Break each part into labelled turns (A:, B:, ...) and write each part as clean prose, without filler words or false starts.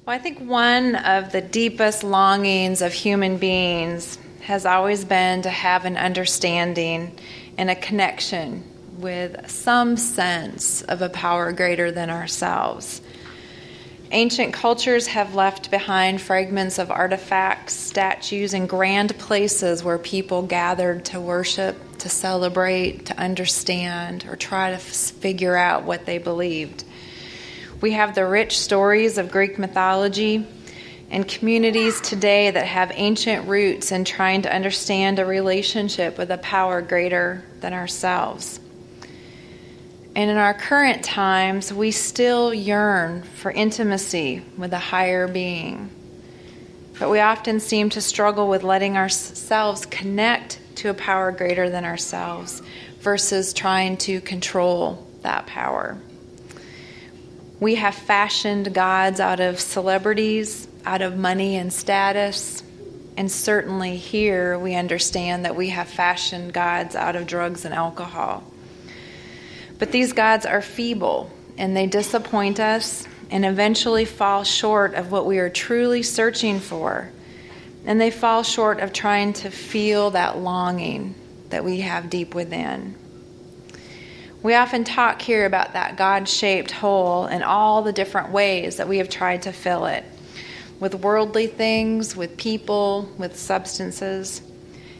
A: Well, I think one of the deepest longings of human beings has always been to have an understanding and a connection with some sense of a power greater than ourselves. Ancient cultures have left behind fragments of artifacts, statues, and grand places where people gathered to worship, to celebrate, to understand, or try to figure out what they believed. We have the rich stories of Greek mythology and communities today that have ancient roots in trying to understand a relationship with a power greater than ourselves. And in our current times, we still yearn for intimacy with a higher being. But we often seem to struggle with letting ourselves connect to a power greater than ourselves versus trying to control that power. We have fashioned gods out of celebrities, out of money and status, and certainly here we understand that we have fashioned gods out of drugs and alcohol. But these gods are feeble, and they disappoint us and eventually fall short of what we are truly searching for. And they fall short of trying to feel that longing that we have deep within. We often talk here about that God-shaped hole and all the different ways that we have tried to fill it, with worldly things, with people, with substances.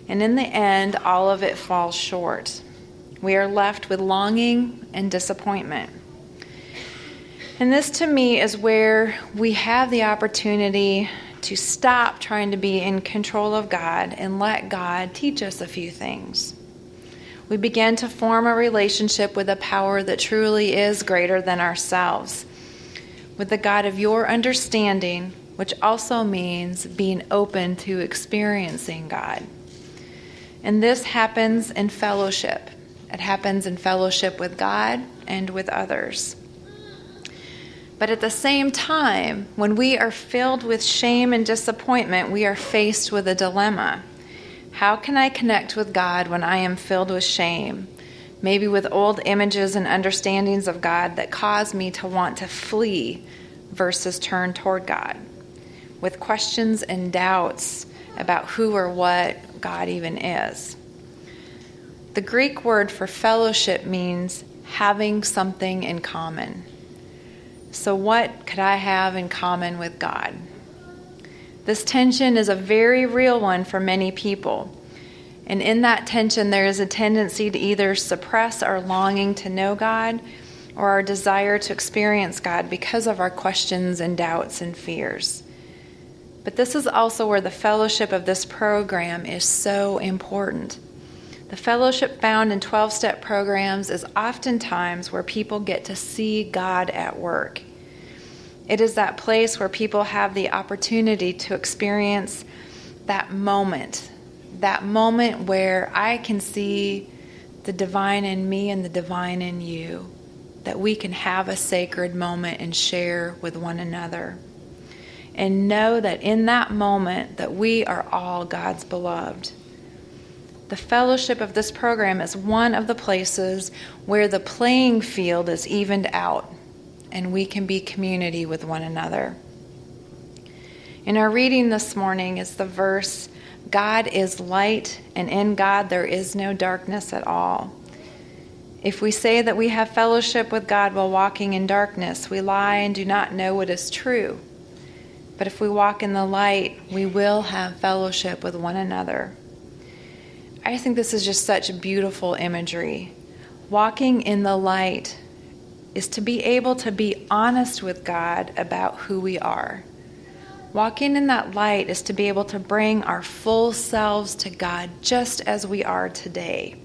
A: And in the end, all of it falls short. We are left with longing and disappointment. And this, to me, is where we have the opportunity to stop trying to be in control of God and let God teach us a few things. We begin to form a relationship with a power that truly is greater than ourselves, with the God of your understanding, which also means being open to experiencing God. And this happens in fellowship. It happens in fellowship with God and with others. But at the same time, when we are filled with shame and disappointment, we are faced with a dilemma. How can I connect with God when I am filled with shame? Maybe with old images and understandings of God that cause me to want to flee versus turn toward God, with questions and doubts about who or what God even is. The Greek word for fellowship means having something in common. So what could I have in common with God? This tension is a very real one for many people. And in that tension, there is a tendency to either suppress our longing to know God or our desire to experience God because of our questions and doubts and fears. But this is also where the fellowship of this program is so important. The fellowship found in 12-step programs is oftentimes where people get to see God at work. It is that place where people have the opportunity to experience that moment where I can see the divine in me and the divine in you, that we can have a sacred moment and share with one another. And know that in that moment that we are all God's beloved. The fellowship of this program is one of the places where the playing field is evened out and we can be community with one another. In our reading this morning is the verse, God is light, and in God there is no darkness at all. If we say that we have fellowship with God while walking in darkness, we lie and do not know what is true. But if we walk in the light, we will have fellowship with one another. I think this is just such beautiful imagery. Walking in the light is to be able to be honest with God about who we are. Walking in that light is to be able to bring our full selves to God just as we are today.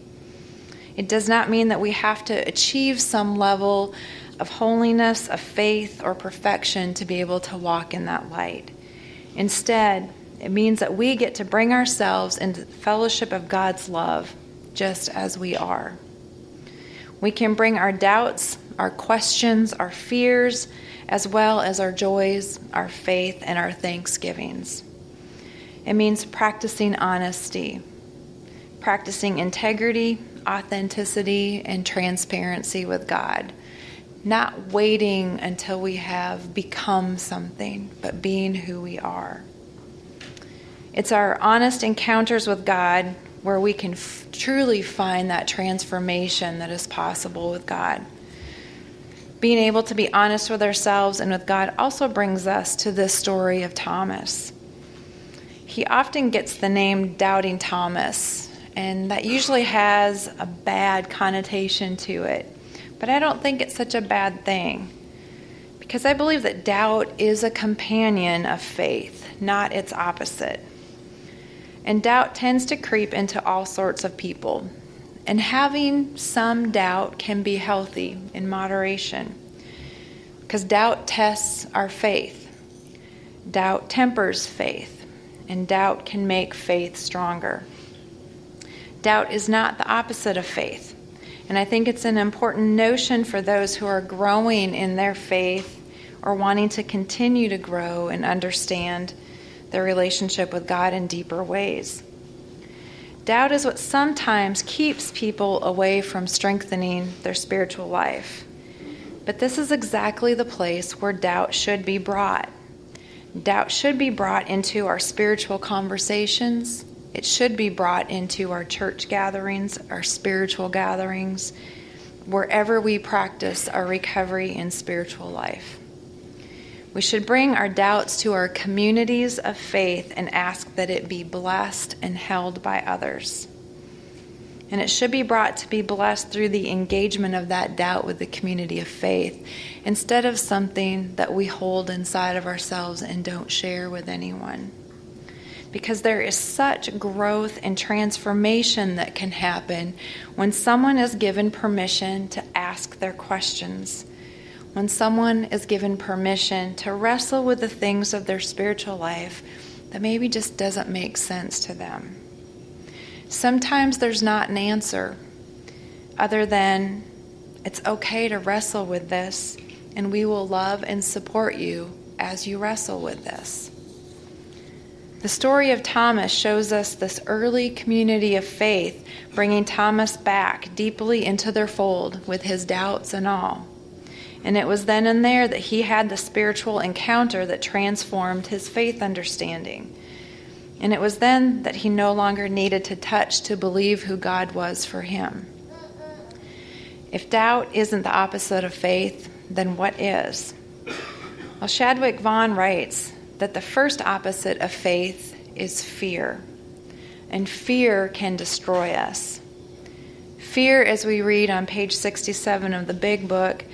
A: It does not mean that we have to achieve some level of holiness, of faith, or perfection to be able to walk in that light. Instead, it means that we get to bring ourselves into the fellowship of God's love just as we are. We can bring our doubts, our questions, our fears, as well as our joys, our faith, and our thanksgivings. It means practicing honesty, practicing integrity, authenticity, and transparency with God, not waiting until we have become something, but being who we are. It's our honest encounters with God where we can truly find that transformation that is possible with God. Being able to be honest with ourselves and with God also brings us to this story of Thomas. He often gets the name Doubting Thomas, and that usually has a bad connotation to it. But I don't think it's such a bad thing, because I believe that doubt is a companion of faith, not its opposite. And doubt tends to creep into all sorts of people. And having some doubt can be healthy in moderation, because doubt tests our faith. Doubt tempers faith, and doubt can make faith stronger. Doubt is not the opposite of faith. And I think it's an important notion for those who are growing in their faith or wanting to continue to grow and understand their relationship with God in deeper ways. Doubt is what sometimes keeps people away from strengthening their spiritual life. But this is exactly the place where doubt should be brought. Doubt should be brought into our spiritual conversations. It should be brought into our church gatherings, our spiritual gatherings, wherever we practice our recovery in spiritual life. We should bring our doubts to our communities of faith and ask that it be blessed and held by others. And it should be brought to be blessed through the engagement of that doubt with the community of faith, instead of something that we hold inside of ourselves and don't share with anyone. Because there is such growth and transformation that can happen when someone is given permission to ask their questions. When someone is given permission to wrestle with the things of their spiritual life that maybe just doesn't make sense to them. Sometimes there's not an answer other than it's okay to wrestle with this, and we will love and support you as you wrestle with this. The story of Thomas shows us this early community of faith bringing Thomas back deeply into their fold with his doubts and all. And it was then and there that he had the spiritual encounter that transformed his faith understanding. And it was then that he no longer needed to touch to believe who God was for him. If doubt isn't the opposite of faith, then what is? Well, Chadwick Vaughn writes that the first opposite of faith is fear. And fear can destroy us. Fear, as we read on page 67 of the Big Book,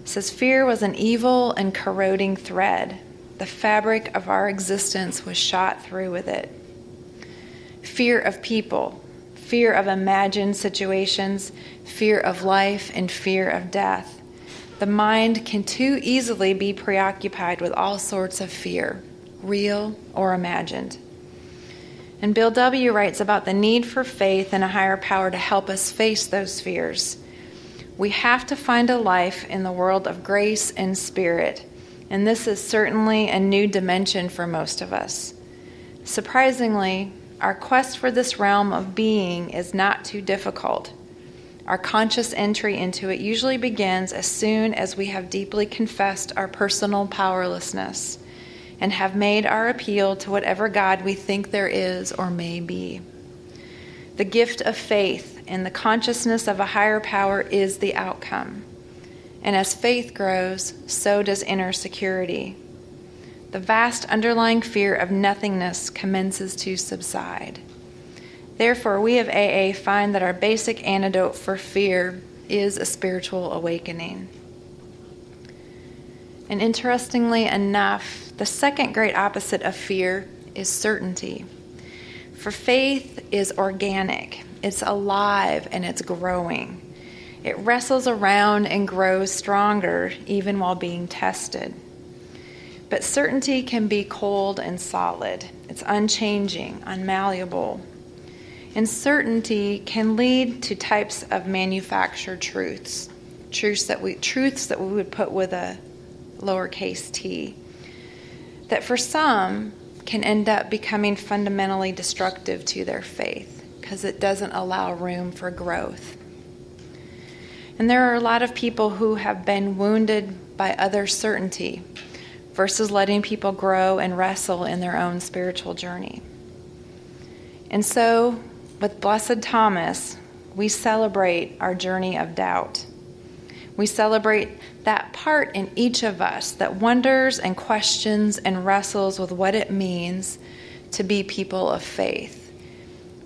A: says fear was an evil and corroding thread. The fabric of our existence was shot through with it. Fear of people, fear of imagined situations, fear of life, and fear of death. The mind can too easily be preoccupied with all sorts of fear, real or imagined. And Bill W. writes about the need for faith in a higher power to help us face those fears. We have to find a life in the world of grace and spirit, and this is certainly a new dimension for most of us. Surprisingly, our quest for this realm of being is not too difficult. Our conscious entry into it usually begins as soon as we have deeply confessed our personal powerlessness and have made our appeal to whatever God we think there is or may be. The gift of faith and the consciousness of a higher power is the outcome. And as faith grows, so does inner security. The vast underlying fear of nothingness commences to subside. Therefore, we of AA find that our basic antidote for fear is a spiritual awakening. And interestingly enough, the second great opposite of fear is certainty. For faith is organic, it's alive, and it's growing. It wrestles around and grows stronger even while being tested. But certainty can be cold and solid. It's unchanging, unmalleable. And certainty can lead to types of manufactured truths that we would put with a lowercase t, that for some can end up becoming fundamentally destructive to their faith because it doesn't allow room for growth. And there are a lot of people who have been wounded by other certainty versus letting people grow and wrestle in their own spiritual journey. And so, with Blessed Thomas, we celebrate our journey of doubt. We celebrate that part in each of us that wonders and questions and wrestles with what it means to be people of faith,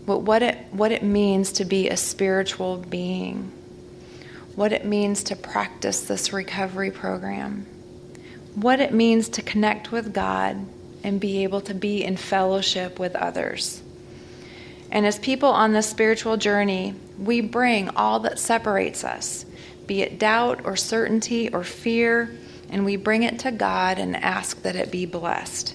A: what it means to be a spiritual being, what it means to practice this recovery program, what it means to connect with God and be able to be in fellowship with others. And as people on this spiritual journey, we bring all that separates us, be it doubt or certainty or fear, and we bring it to God and ask that it be blessed.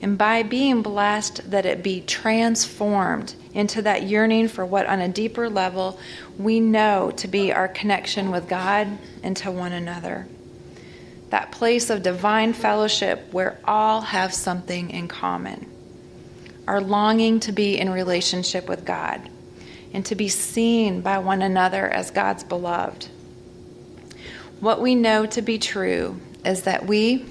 A: And by being blessed, that it be transformed into that yearning for what on a deeper level we know to be our connection with God and to one another. That place of divine fellowship where all have something in common. Our longing to be in relationship with God and to be seen by one another as God's beloved. What we know to be true is that we,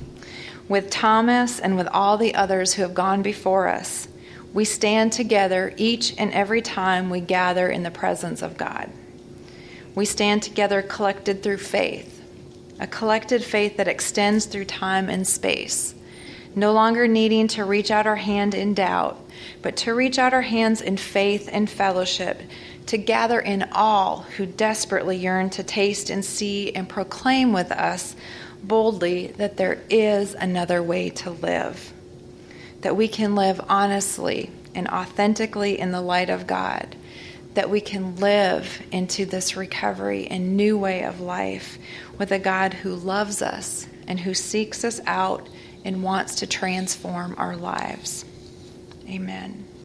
A: with Thomas and with all the others who have gone before us, we stand together each and every time we gather in the presence of God. We stand together collected through faith, a collected faith that extends through time and space, no longer needing to reach out our hand in doubt, but to reach out our hands in faith and fellowship, to gather in all who desperately yearn to taste and see and proclaim with us boldly that there is another way to live, that we can live honestly and authentically in the light of God, that we can live into this recovery and new way of life with a God who loves us and who seeks us out and wants to transform our lives. Amen.